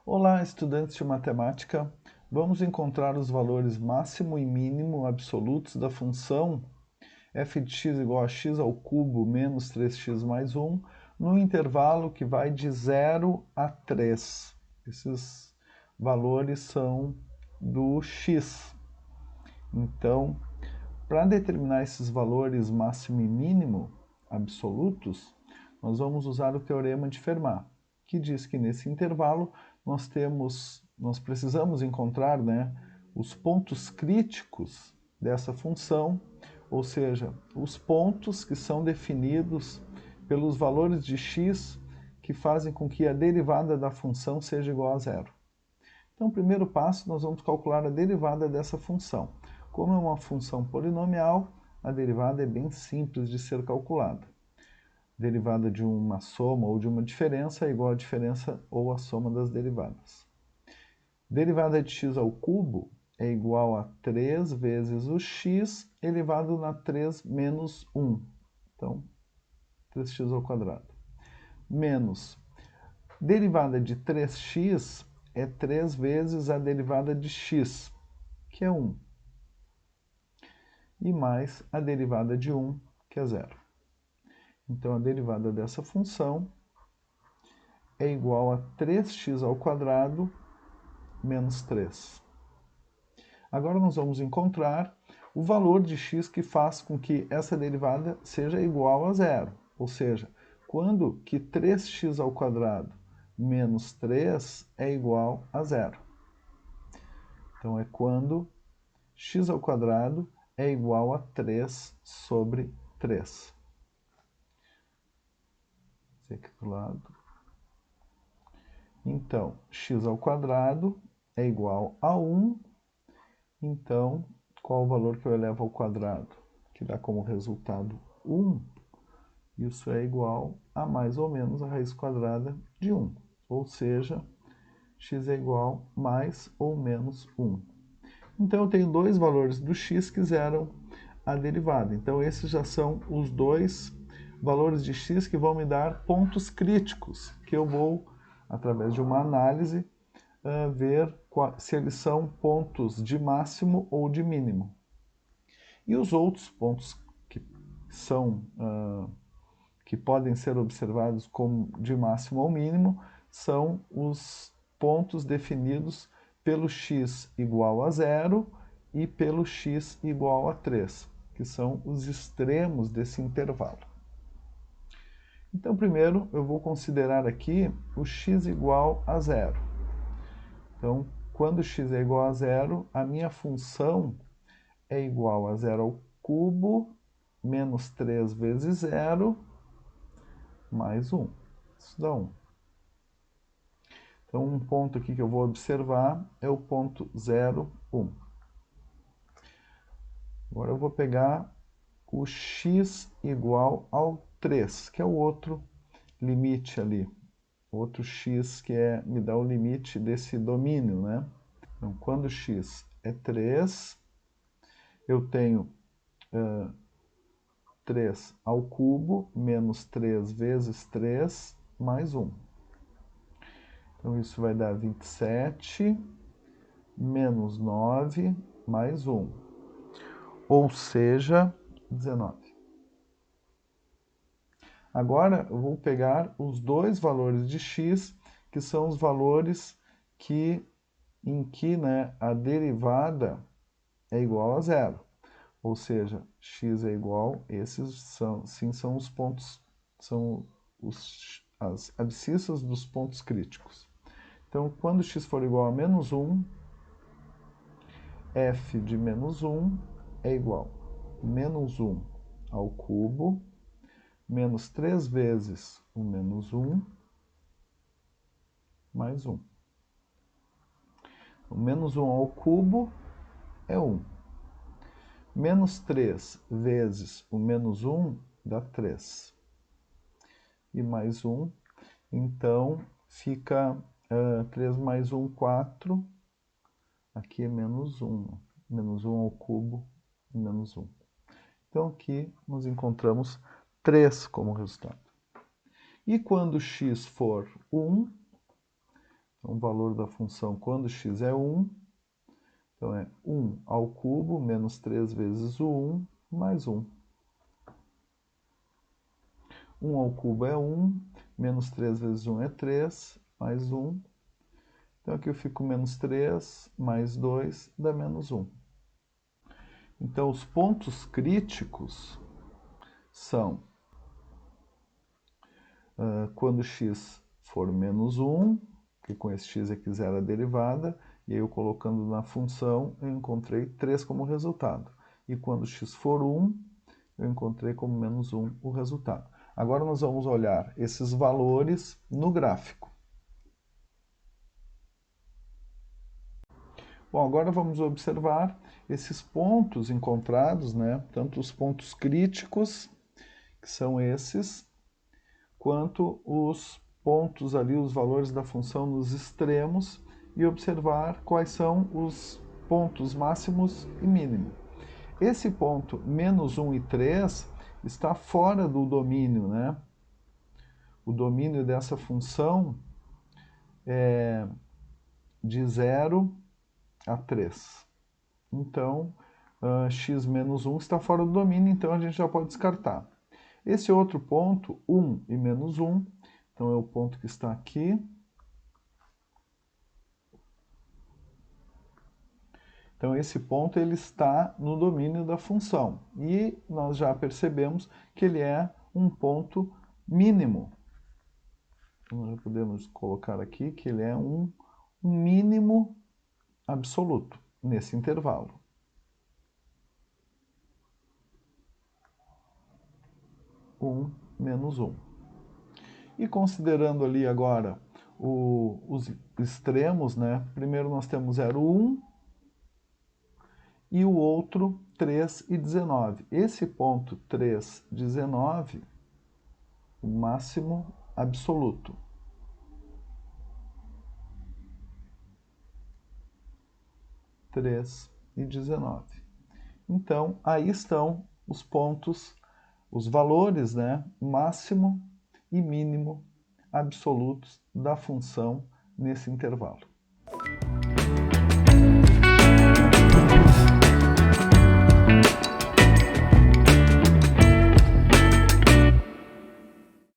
Olá, estudantes de matemática. Vamos encontrar os valores máximo e mínimo absolutos da função f de x igual a x ao cubo menos 3x mais 1 no intervalo que vai de 0 a 3. Esses valores são do x. Então, para determinar esses valores máximo e mínimo absolutos, nós vamos usar o teorema de Fermat, que diz que nesse intervalo nós precisamos encontrar, os pontos críticos dessa função, ou seja, os pontos que são definidos pelos valores de x que fazem com que a derivada da função seja igual a zero. Então, o primeiro passo, nós vamos calcular a derivada dessa função. Como é uma função polinomial, a derivada é bem simples de ser calculada. Derivada de uma soma ou de uma diferença é igual à diferença ou à soma das derivadas. Derivada de x ao cubo é igual a 3 vezes o x elevado na 3 menos 1. Então, 3x ao quadrado. Menos derivada de 3x é 3 vezes a derivada de x, que é 1. E mais a derivada de 1, que é 0. Então, a derivada dessa função é igual a 3x ao quadrado menos 3. Agora nós vamos encontrar o valor de x que faz com que essa derivada seja igual a zero. Ou seja, quando que 3x ao quadrado menos 3 é igual a zero. Então, é quando x ao quadrado é igual a 3 sobre 3. Aqui do lado. Então, x ao quadrado é igual a 1. Então, qual o valor que eu elevo ao quadrado? Que dá como resultado 1. Isso é igual a mais ou menos a raiz quadrada de 1. Ou seja, x é igual a mais ou menos 1. Então, eu tenho dois valores do x que zeram a derivada. Então, esses já são os dois valores de x que vão me dar pontos críticos, que eu vou, através de uma análise, ver se eles são pontos de máximo ou de mínimo. E os outros pontos que podem ser observados como de máximo ou mínimo são os pontos definidos pelo x igual a 0 e pelo x igual a 3, que são os extremos desse intervalo. Então, primeiro, eu vou considerar aqui o x igual a 0. Então, quando x é igual a 0, a minha função é igual a 0 ao cubo menos 3 vezes 0 mais 1. Isso dá 1. Então, um ponto aqui que eu vou observar é o ponto 0, 1. Agora eu vou pegar o x igual ao 3, que é o outro limite ali. Outro x que me dá o limite desse domínio, né? Então, quando x é 3, eu tenho 3 ao cubo menos 3 vezes 3 mais 1. Então, isso vai dar 27 menos 9 mais 1. Ou seja, 19. Agora, eu vou pegar os dois valores de x, que são os valores em que a derivada é igual a zero. Ou seja, x é igual, esses são os pontos, são as abscissas dos pontos críticos. Então, quando x for igual a menos 1, f de menos 1 é igual a menos 1 ao cubo, menos 3 vezes o menos 1, mais 1. O menos 1 ao cubo é 1. Menos 3 vezes o menos 1 dá 3. E mais 1, então fica 3 mais 1, 4. Aqui é menos 1. Menos 1 ao cubo, menos 1. Então, aqui nós encontramos 3 como resultado. E quando x for 1, Então, o valor da função quando x é 1, então é 1 ao cubo menos 3 vezes o 1 mais 1. 1 ao cubo é 1, menos 3 vezes 1 é 3, mais 1. Então aqui eu fico menos 3, mais 2, dá menos 1. Então os pontos críticos são quando x for menos 1, que com esse x aqui zero a derivada, e aí eu colocando na função, eu encontrei 3 como resultado. E quando x for 1, eu encontrei como menos 1 o resultado. Agora nós vamos olhar esses valores no gráfico. Bom, agora vamos observar esses pontos encontrados, né? Tanto os pontos críticos, que são esses, quanto os pontos ali, os valores da função nos extremos, e observar quais são os pontos máximos e mínimos. Esse ponto, menos 1 e 3, está fora do domínio, né? O domínio dessa função é de 0 a 3. Então, x menos 1 está fora do domínio, então a gente já pode descartar. Esse outro ponto, 1 e menos 1, então é o ponto que está aqui. Então, esse ponto ele está no domínio da função. E nós já percebemos que ele é um ponto mínimo. Nós já podemos colocar aqui que ele é um mínimo absoluto nesse intervalo. Menos 1. E considerando ali agora os extremos, né? Primeiro nós temos 0, 1 e o outro 3 e 19. Esse ponto 3, 19, o máximo absoluto. E 19. Então, aí estão os pontos, os valores, né, máximo e mínimo absolutos da função nesse intervalo.